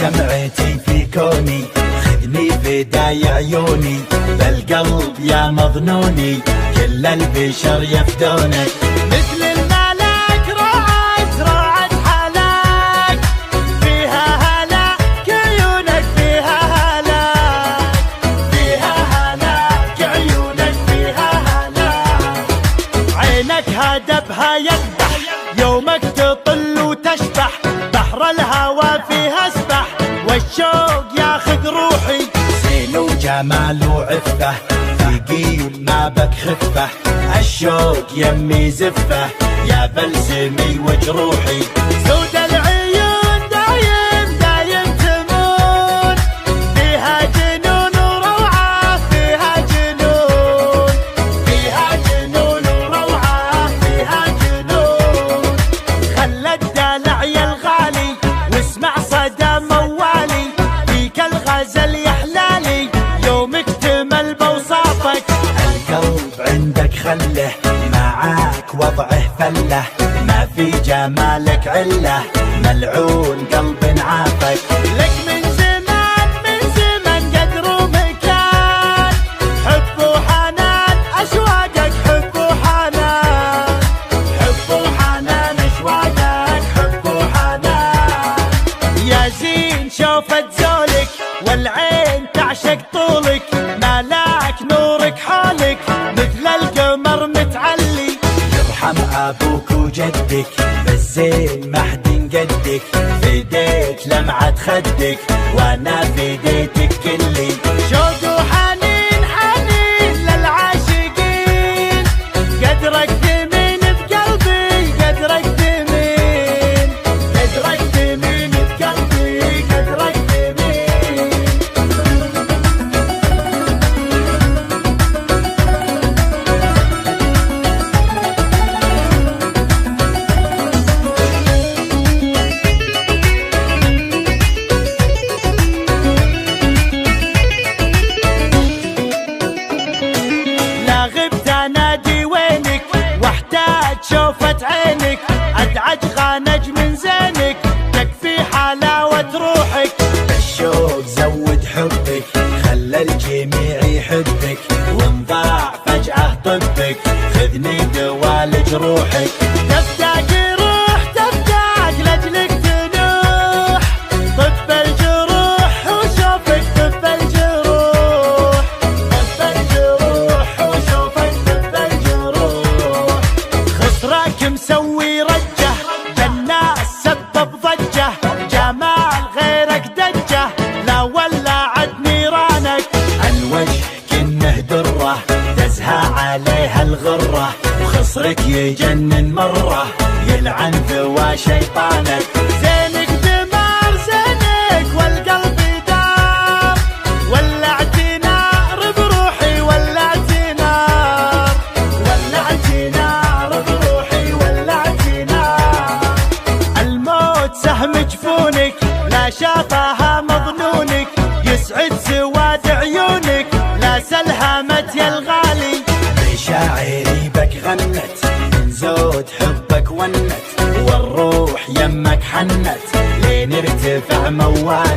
شمعتي في كوني، خذني فداي عيوني، بالقلب يا مظنوني، كل البشر يفدونك. مثل الملك رعد حلاك، فيها هلاك عيونك، فيها هلاك، فيها هلاك عيونك، فيها هلاك. عينك هدبها يذبح، يومك تطل وتشبح، بحر الهوى فيها اسبح، والشوق ياخذ روحي. زين وجمال وعفة، ثقيل ما بك خفة، الشوق يمي زفة، يا بلسمي وجروحي. سود العيون دايم تمون، فيها جنون وروعة، فيها جنون، فيها جنون وروعة، فيها جنون. خلى الدلع يا الغالي، واسمع صدى موالي، فيك الغزل يحلالي، يوم اكتمل بوصافك. القلب عندك خله، معاك وضعه فله، ما في جمالك عله، ملعون قلب عافك. لك من زمان قدر ومكان، حب وحنان اشواقك، حب وحنان، حب وحنان اشواقك، حب وحنان. يا زين شوفت زولك، والعين تعشق طولك، ملاك نورك حولك، مثل القمر متعلي. يرحم ابوك وجدك، بالزين ما حد قدك، فديت لمعة خدك، وانا فديتك كلي. شوق وحنين للعاشقين، قدرك ثمين بقلبي، قدرك ثمين، قدرك ثمين بقلبي، قدرك ثمين. لا غبت انادي وينك، واحتاج شوفة عينك، ادعج خانج من زينك، تكفي حلاوة روحك. الشوق زود حبك، خلى الجميع يحبك، وانضاع فجأة طبك، خذني دوالج روحك. تفتاق روح تفتاق لاجلك تنوح، طب الجروح وشوفك، طب الجروح، طب الجروح وشوفك، طب الجروح. خصرك مسوي رجه، بالناس سبب ضجه، جمال غيرك دجه، لا ولعت نيرانك. الوجه كنه دره، تزهى عليها الغره، وخصرك يجنن مره، يلعن ذوى شيطانك. زينك دمار زينك، والقلب دار، ولعت نار بروحي، ولعت نار، ولعت نار بروحي، ولعت نار. الموت سهم جفونك، لا شافها مظنونك، يسعد سواد عيونك، لا سلهمت يا الغالي. مشاعري بك غنت، من زود حبك ونت، والروح يمك حنت، لين ارتفع موال.